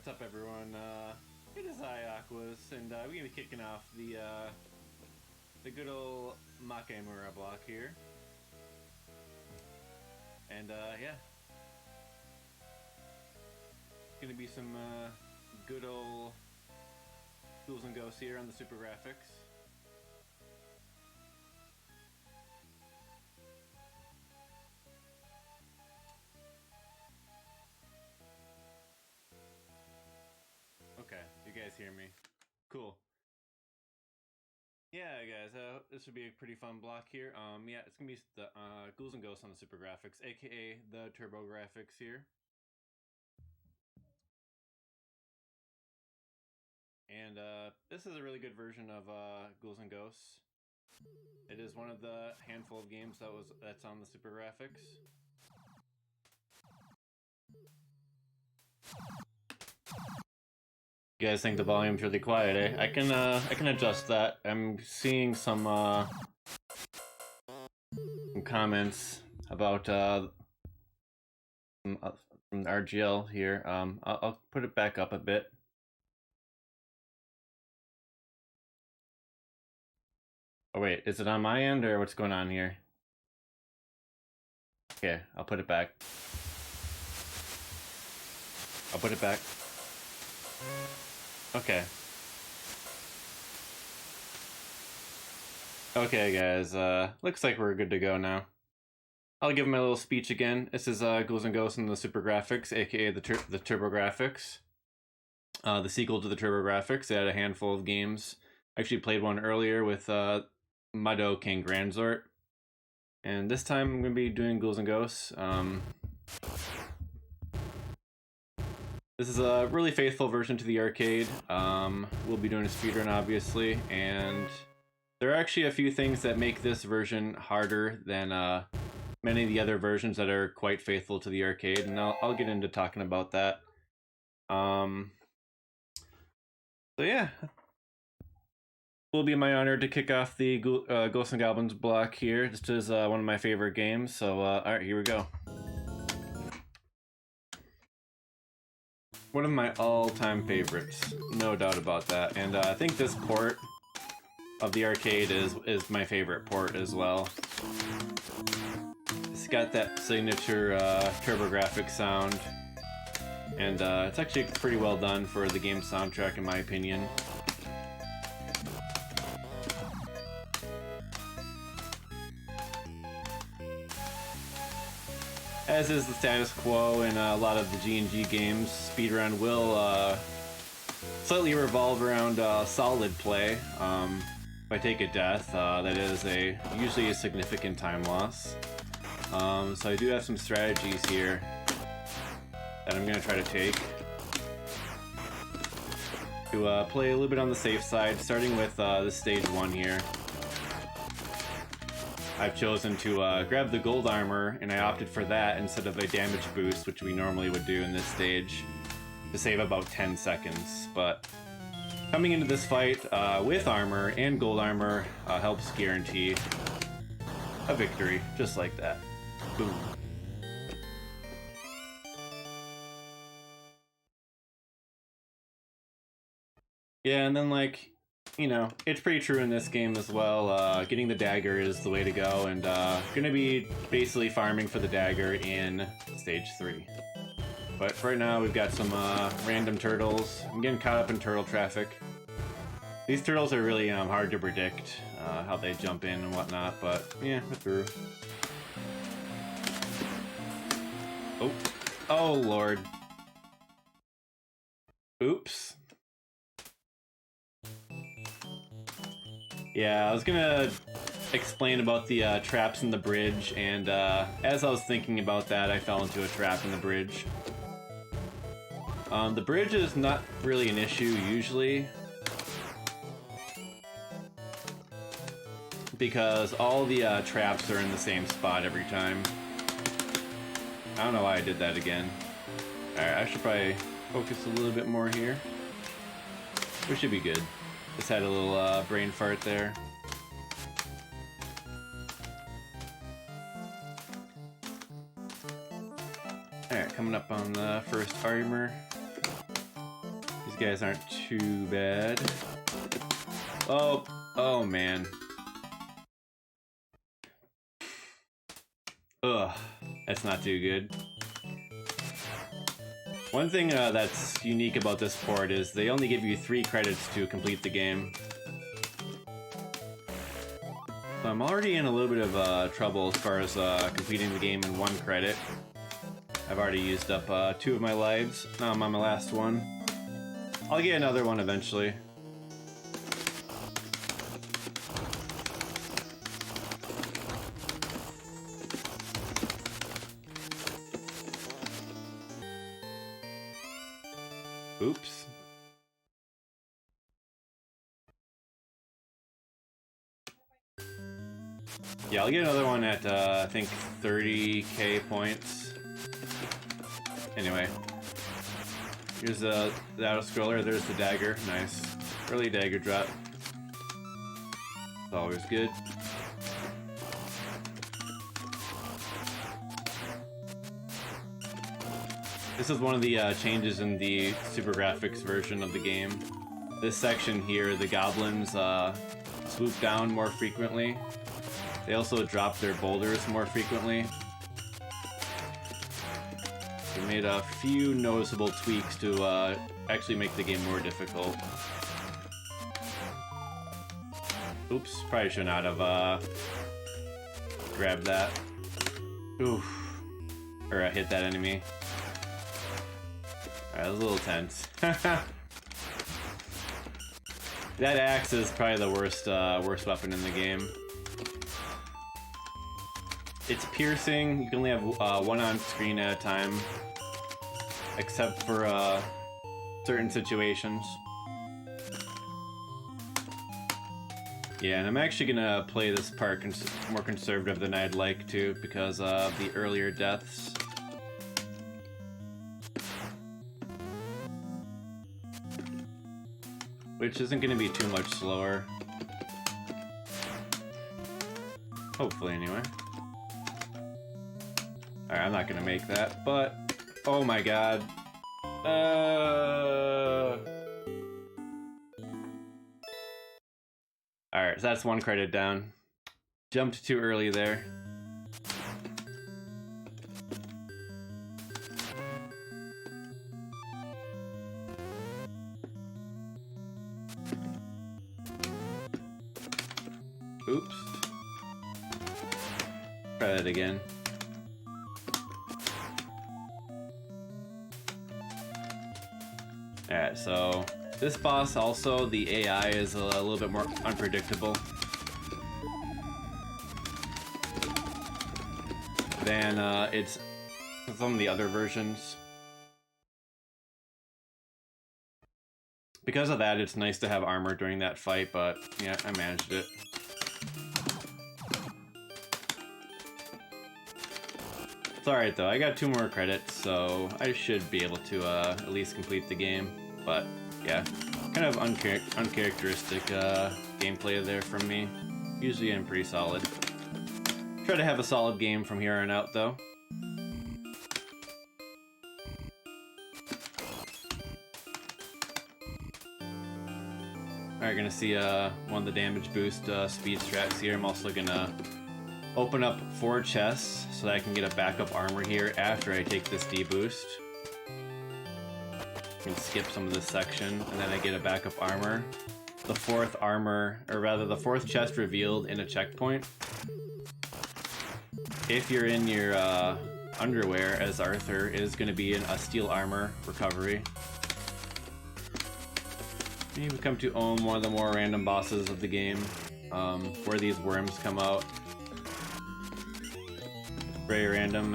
up, everyone? It is I, Aquas, and we're gonna be kicking off the good old Daimakaimura block here. And yeah, gonna be some good old ghouls and ghosts here on the super graphics. Okay, you guys hear me? Cool. Yeah, guys, this would be a pretty fun block here. Yeah, it's gonna be the ghouls and ghosts on the super graphics, aka the turbo graphics here. And this is a really good version of ghouls and ghosts. It is one of the handful of games that's on the super graphics. You guys think the volume's really quiet, eh? I can adjust that. I'm seeing some comments about from RGL here. I'll put it back up a bit. Oh wait, is it on my end or what's going on here? Okay, I'll put it back. I'll put it back. Okay. Okay, guys, looks like we're good to go now. I'll give my little speech again. This is Ghouls and Ghosts in the Super Graphics, aka the Turbo Graphics. The sequel to the Turbo Graphics. They had a handful of games. I actually played one earlier with Muddo King Grandzort. And this time I'm going to be doing Ghouls and Ghosts. This is a really faithful version to the arcade. We'll be doing a speedrun, obviously, and there are actually a few things that make this version harder than many of the other versions that are quite faithful to the arcade, and I'll get into talking about that. So yeah, will be my honor to kick off the Ghosts and Goblins block here. This is one of my favorite games, so alright, here we go. One of my all-time favorites, no doubt about that. And I think this port of the arcade is my favorite port as well. It's got that signature TurboGrafx sound, and it's actually pretty well done for the game's soundtrack, in my opinion. As is the status quo in a lot of the G&G games, speedrun will slightly revolve around solid play. If I take a death, that is usually a significant time loss. So I do have some strategies here that I'm going to try to take to play a little bit on the safe side, starting with this stage 1 here. I've chosen to grab the gold armor, and I opted for that instead of a damage boost, which we normally would do in this stage, to save about 10 seconds. But coming into this fight with armor and gold armor helps guarantee a victory, just like that. Boom. Yeah, and then like, you know, it's pretty true in this game as well. Getting the dagger is the way to go, and gonna be basically farming for the dagger in stage 3. But for right now, we've got some random turtles. I'm getting caught up in turtle traffic. These turtles are really hard to predict how they jump in and whatnot, but yeah, we're through. Oh lord. Oops. Yeah, I was gonna explain about the traps in the bridge, and as I was thinking about that, I fell into a trap in the bridge. The bridge is not really an issue usually, because all the traps are in the same spot every time. I don't know why I did that again. Alright, I should probably focus a little bit more here. We should be good. Just had a little brain fart there. Alright, coming up on the first armor. guys aren't too bad. Oh man. Ugh, that's not too good. One thing that's unique about this port is they only give you 3 credits to complete the game. So I'm already in a little bit of trouble as far as completing the game in 1 credit. I've already used up 2 of my lives. Now I'm on my last one. I'll get another one eventually. Oops. Yeah, I'll get another one at, I think 30k points. Anyway. Here's the auto-scroller, there's the dagger. Nice. Early dagger drop. It's always good. This is one of the changes in the Super Graphics version of the game. This section here, the goblins swoop down more frequently. They also drop their boulders more frequently. They made a few noticeable tweaks to actually make the game more difficult. Oops, probably should not have grabbed that. Oof. Or hit that enemy. Alright, that was a little tense. That axe is probably the worst weapon in the game. It's piercing. You can only have one on screen at a time, except for certain situations. Yeah, and I'm actually gonna play this part more conservative than I'd like to because of the earlier deaths. Which isn't gonna be too much slower. Hopefully, anyway. Alright, I'm not gonna make that, but... Oh my god. Alright, so that's 1 credit down. Jumped too early there. Oops. Try that again. Alright, so this boss also, the AI is a little bit more unpredictable than it's some of the other versions. Because of that, it's nice to have armor during that fight, but yeah, I managed it. It's alright though, I got 2 more credits, so I should be able to at least complete the game. But yeah, kind of uncharacteristic gameplay there from me. Usually I'm pretty solid. Try to have a solid game from here on out though. Alright, gonna see one of the damage boost speed strats here. I'm also gonna open up 4 chests so that I can get a backup armor here after I take this deboost. I can skip some of this section and then I get a backup armor. The 4th armor, or rather the 4th chest revealed in a checkpoint. If you're in your underwear as Arthur, is going to be a steel armor recovery. We come to own one of the more random bosses of the game, where these worms come out. Very random.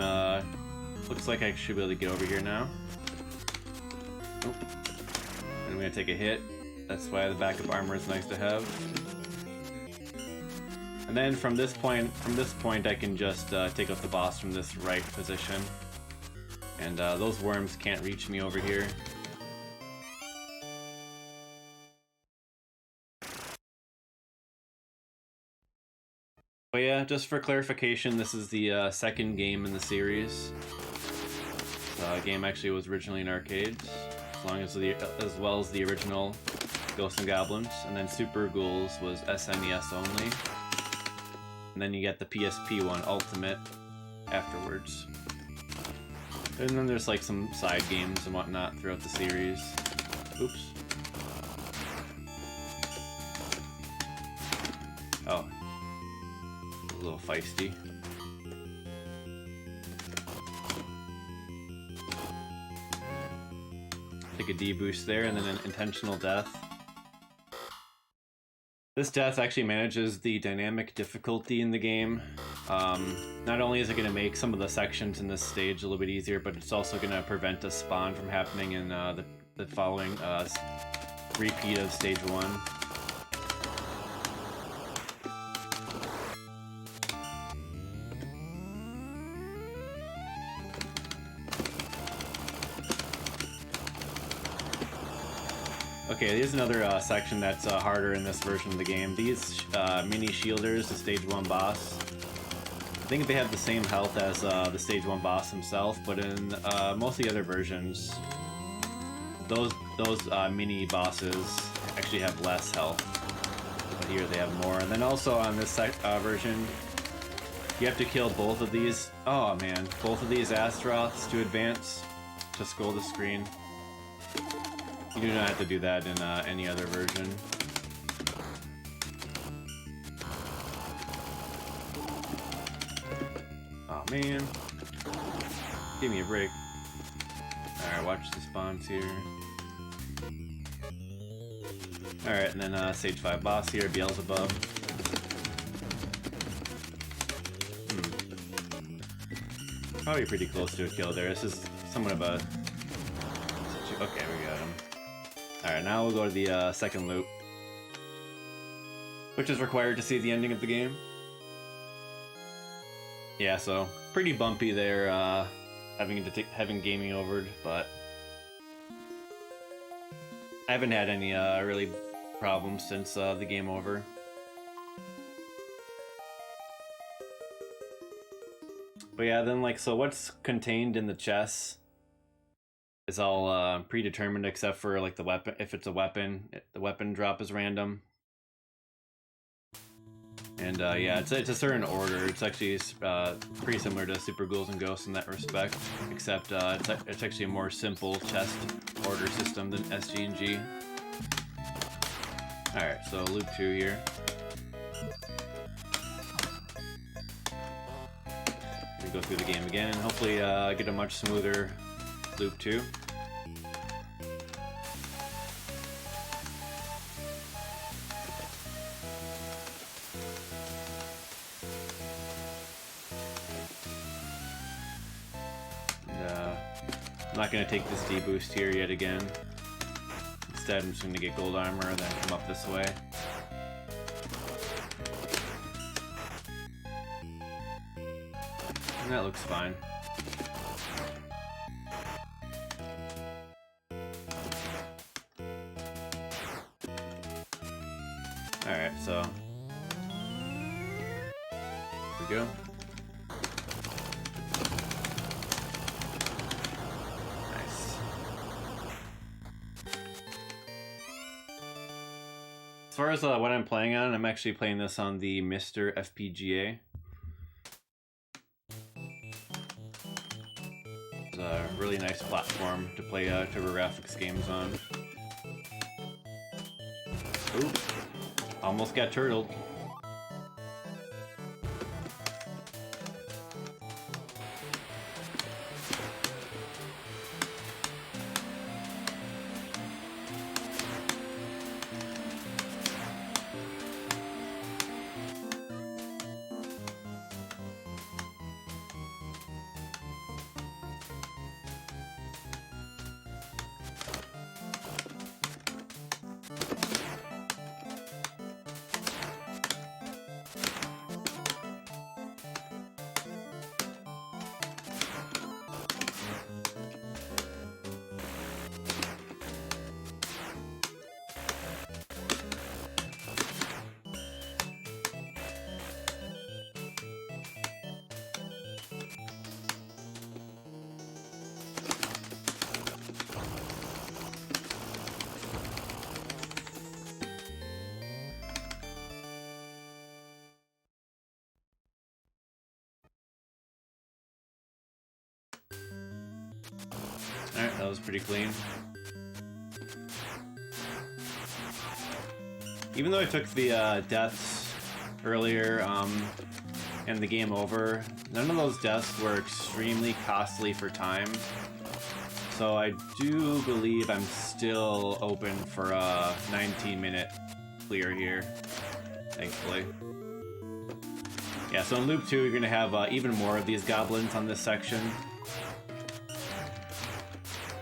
Looks like I should be able to get over here now. Oh. And I'm gonna take a hit. That's why the backup armor is nice to have. And then from this point, I can just take out the boss from this right position. And those worms can't reach me over here. But yeah, just for clarification, this is the 2nd game in the series. The game actually was originally in arcades. as well as the original Ghosts and Goblins. And then Super Ghouls was SNES only. And then you get the PSP one, Ultimate, afterwards. And then there's like some side games and whatnot throughout the series. Oops. Oh. A little feisty. Take a D boost there, and then an intentional death. This death actually manages the dynamic difficulty in the game. Not only is it going to make some of the sections in this stage a little bit easier, but it's also going to prevent a spawn from happening in the following repeat of stage 1. Okay, here's another section that's harder in this version of the game. These mini shielders, the stage 1 boss, I think they have the same health as the stage 1 boss himself, but in most of the other versions, those mini bosses actually have less health. But here they have more. And then also on this version, you have to kill both of these. Oh man, both of these Astaroths to advance, to scroll the screen. You do not have to do that in any other version. Oh man. Give me a break. Alright, watch the spawns here. Alright, and then stage 5 boss here, Beelzebub. Probably pretty close to a kill there. This is somewhat of a... Okay, we got him. Alright, now we'll go to the second loop, which is required to see the ending of the game. Yeah, so pretty bumpy there, having gaming overed, but I haven't had any really problems since the game over. But yeah, then like, so what's contained in the chests is all predetermined except for like the weapon. If it's a weapon, the weapon drop is random. And yeah, it's a certain order. It's actually pretty similar to Super Ghouls and Ghosts in that respect, except it's actually a more simple chest order system than SG&G. Alright, so loop 2 here. We go through the game again and hopefully get a much smoother loop 2. I'm not going to take this D-boost here yet again. Instead, I'm just going to get gold armor and then come up this way. And that looks fine. Alright, so... Here we go. As far as what I'm playing on, I'm actually playing this on the Mr. FPGA. It's a really nice platform to play TurboGrafx games on. Ooh, almost got turtled. was pretty clean. Even though I took the deaths earlier and the game over, none of those deaths were extremely costly for time. So I do believe I'm still open for a 19-minute clear here, thankfully. Yeah, so in Loop 2, you're going to have even more of these goblins on this section,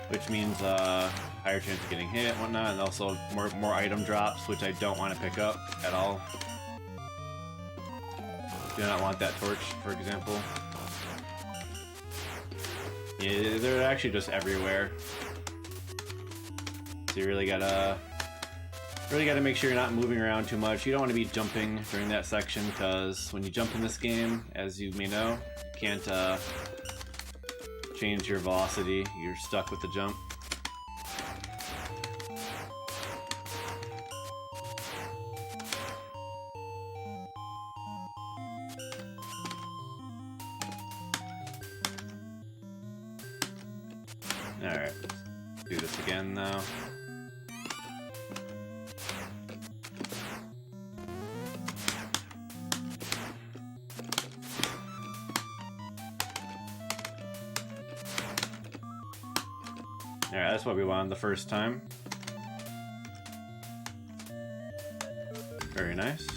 which means higher chance of getting hit and whatnot, and also more item drops, which I don't want to pick up at all. Do not want that torch, for example. Yeah, they're actually just everywhere. So you really gotta make sure you're not moving around too much. You don't want to be jumping during that section, because when you jump in this game, as you may know, you can't change your velocity. You're stuck with the jump. Alright, let's do this again now. Alright, that's what we wanted the first time. Very nice.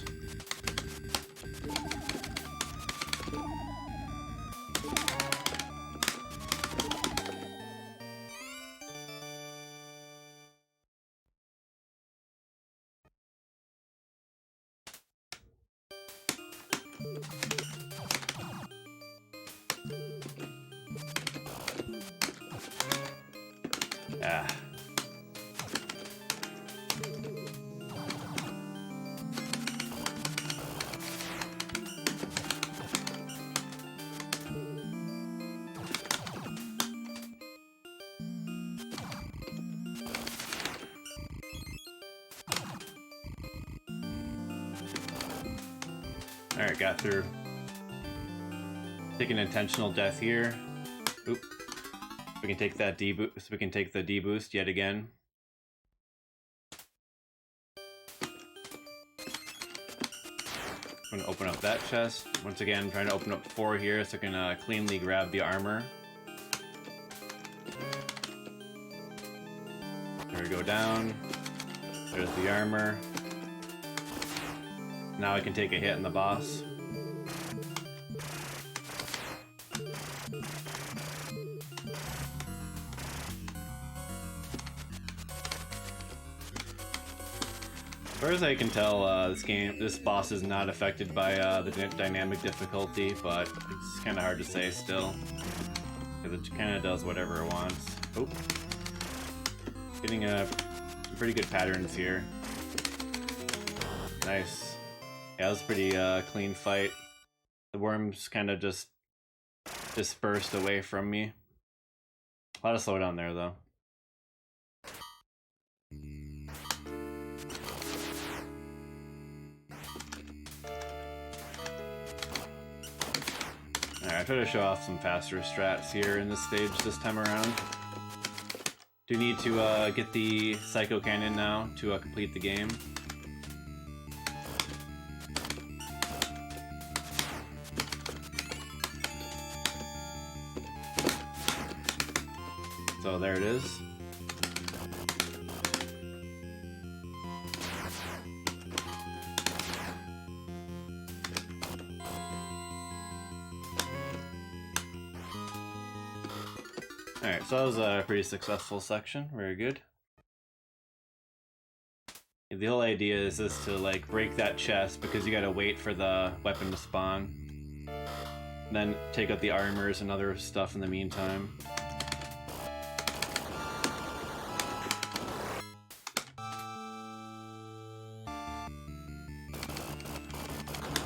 Ah. Alright, got through. Take an intentional death here. Oop. We can take that D-boost. We can take the D-boost yet again. I'm gonna open up that chest. Once again, trying to open up 4 here so I can cleanly grab the armor. There we go down. There's the armor. Now I can take a hit on the boss. As far as I can tell, this boss is not affected by the dynamic difficulty, but it's kind of hard to say still, because it kind of does whatever it wants. Oh, getting some pretty good patterns here. Nice. Yeah, that was a pretty clean fight. The worms kind of just dispersed away from me. A lot of slowdown there, though. Alright, I try to show off some faster strats here in this stage this time around. Do need to get the Psycho Cannon now to complete the game. So there it is. Alright, so that was a pretty successful section. Very good. The whole idea is just to like break that chest because you gotta wait for the weapon to spawn. Then take out the armors and other stuff in the meantime.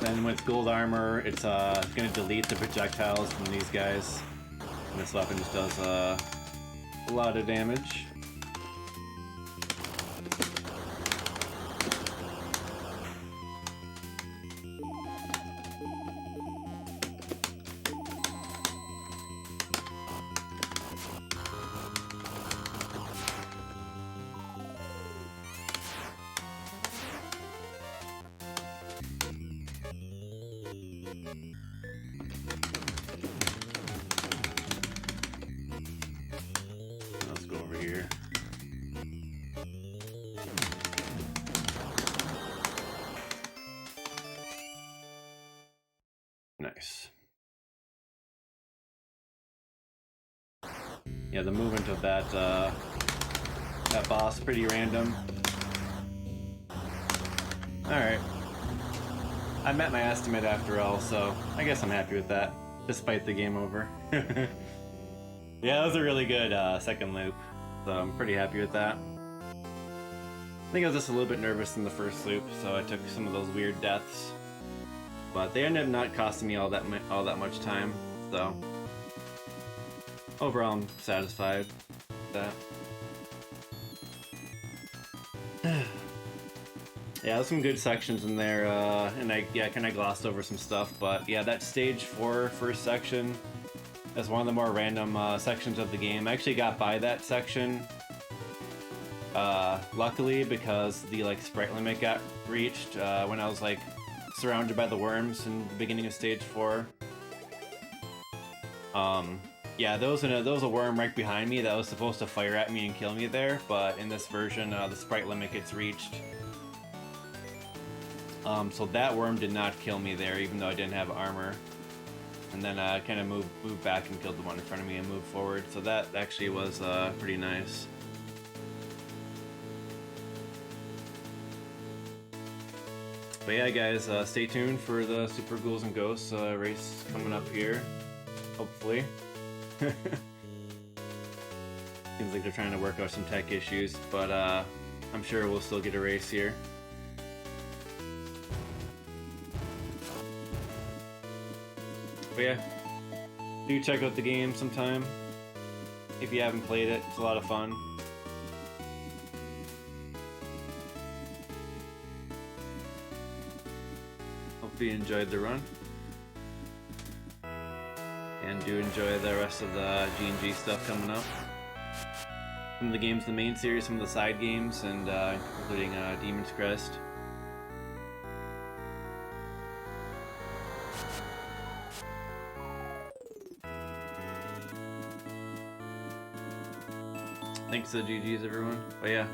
Then with gold armor, it's gonna delete the projectiles from these guys. And this weapon just does a lot of damage. Nice. Yeah, the movement of that boss pretty random. Alright. I met my estimate after all, so I guess I'm happy with that, despite the game over. Yeah, that was a really good second loop, so I'm pretty happy with that. I think I was just a little bit nervous in the first loop, so I took some of those weird deaths. But they ended up not costing me all that much time, so overall I'm satisfied with that. Yeah, there's some good sections in there, and I kind of glossed over some stuff, but yeah, that stage 4 first section is one of the more random sections of the game. I actually got by that section, luckily, because the like sprite limit got reached when I was like surrounded by the worms in the beginning of stage 4. Yeah, there was a worm right behind me that was supposed to fire at me and kill me there, but in this version, the sprite limit gets reached. So that worm did not kill me there, even though I didn't have armor. And then I kind of moved back and killed the one in front of me and moved forward. So that actually was pretty nice. But yeah, guys, stay tuned for the Super Ghouls and Ghosts race coming up here. Hopefully. Seems like they're trying to work out some tech issues, but I'm sure we'll still get a race here. But yeah, do check out the game sometime if you haven't played it. It's a lot of fun. Hope you enjoyed the run, and do enjoy the rest of the G&G stuff coming up. Some of the games in the main series, some of the side games, and including Demon's Crest. Thanks to the GGs, everyone. But yeah,